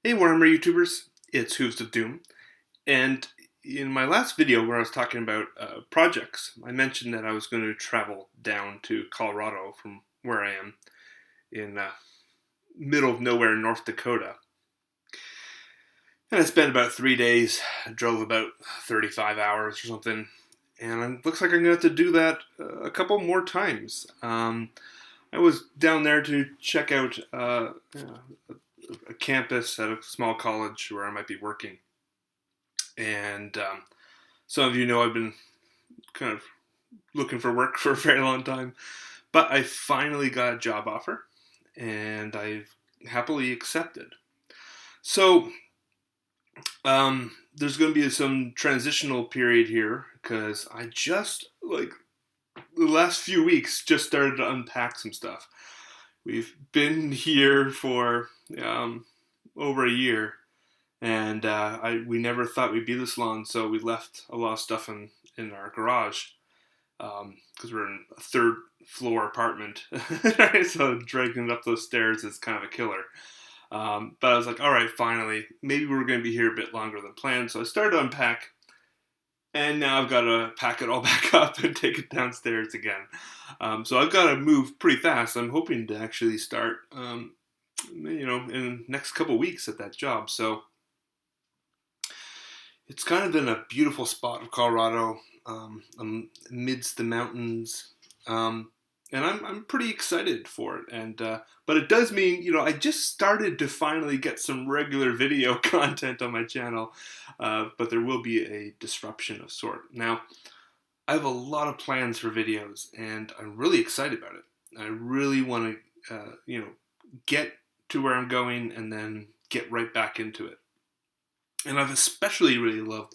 Hey Warhammer YouTubers, it's Hooves of Doom, and in my last video where I was talking about projects, I mentioned that I was going to travel down to Colorado from where I am in middle of nowhere, North Dakota. And I spent about 3 days, drove about 35 hours or something, and it looks like I'm going to have to do that a couple more times. I was down there to check out a campus at a small college where I might be working. And some of you know I've been kind of looking for work for a very long time, but I finally got a job offer and I've happily accepted. So there's going to be some transitional period here because I just, like, the last few weeks just started to unpack some stuff. We've been here for over a year, and we never thought we'd be this long, so we left a lot of stuff in our garage because we're in a third floor apartment, right? So dragging it up those stairs is kind of a killer. But I was like, all right, finally, maybe we're going to be here a bit longer than planned. So I started to unpack, and now I've got to pack it all back up and take it downstairs again. So I've got to move pretty fast. I'm hoping to actually start, in the next couple weeks at that job. So it's kind of in a beautiful spot of Colorado, amidst the mountains, and I'm pretty excited for it. And but it does mean, I just started to finally get some regular video content on my channel, but there will be a disruption of sort. Now, I have a lot of plans for videos, and I'm really excited about it. I really want to, get to where I'm going and then get right back into it. And I've especially really loved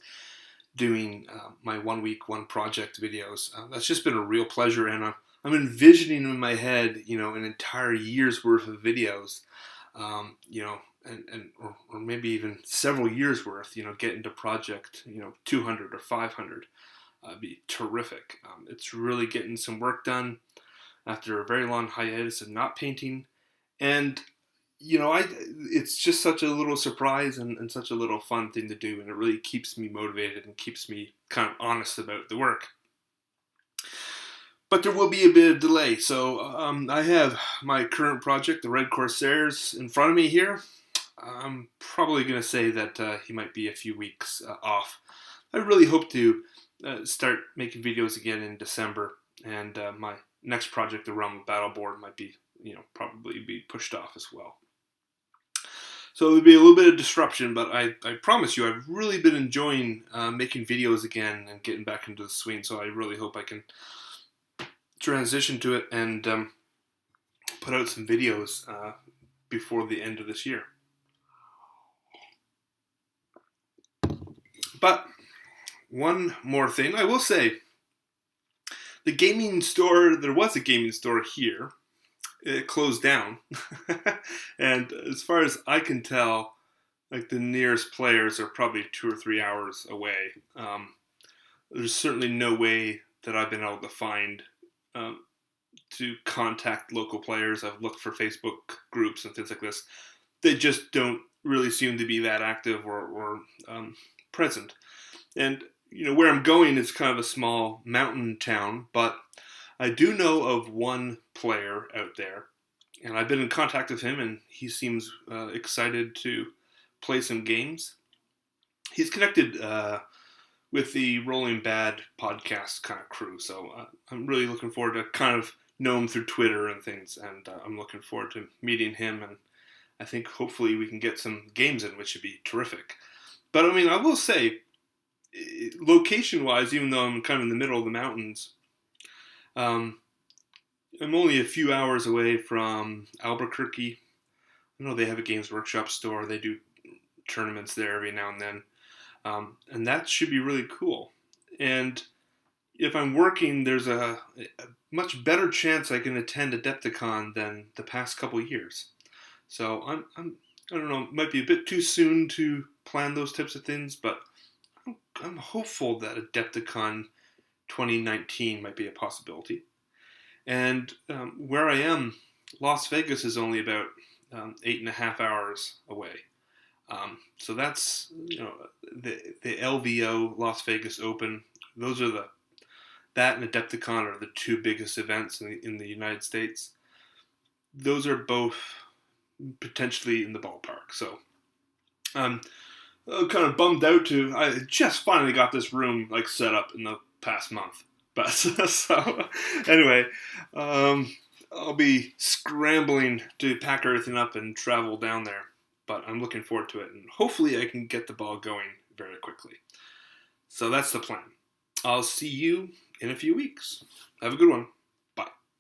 doing my 1 week, one project videos. That's just been a real pleasure, and I'm envisioning in my head, an entire year's worth of videos, or maybe even several years worth, getting to project, 200 or 500. Be terrific. It's really getting some work done after a very long hiatus of not painting, and it's just such a little surprise and such a little fun thing to do, and it really keeps me motivated and keeps me kind of honest about the work. But there will be a bit of delay, so I have my current project, the Red Corsairs, in front of me here. I'm probably going to say that he might be a few weeks off. I really hope to start making videos again in December, and my next project, the Realm of Battleboard, might be, probably be pushed off as well. So there'll be a little bit of disruption, but I promise you, I've really been enjoying making videos again and getting back into the swing, so I really hope I can transition to it and put out some videos before the end of this year. But one more thing, I will say, the gaming store, there was a gaming store here, it closed down. And as far as I can tell, like, the nearest players are probably 2 or 3 hours away. There's certainly no way that I've been able to find to contact local players. I've looked for Facebook groups and things like this. They just don't really seem to be that active or present. And where I'm going is kind of a small mountain town, but I do know of one player out there, and I've been in contact with him, and he seems excited to play some games. He's connected with the Rolling Bad podcast kind of crew, so I'm really looking forward to kind of know him through Twitter and things, and I'm looking forward to meeting him, and I think hopefully we can get some games in, which would be terrific. But I mean, I will say, location-wise, even though I'm kind of in the middle of the mountains, I'm only a few hours away from Albuquerque. I know they have a Games Workshop store. They do tournaments there every now and then. And that should be really cool. And if I'm working, there's a much better chance I can attend Adepticon than the past couple years. So I don't know, it might be a bit too soon to plan those types of things, but I'm hopeful that Adepticon 2019 might be a possibility. And where I am, Las Vegas is only about 8.5 hours away. So that's the LVO Las Vegas Open. Those are that and Adepticon are the two biggest events in the United States. Those are both potentially in the ballpark. So I'm kind of bummed out to. I just finally got this room set up in the past month. But so anyway, I'll be scrambling to pack everything up and travel down there. But I'm looking forward to it, and hopefully I can get the ball going very quickly. So that's the plan. I'll see you in a few weeks. Have a good one.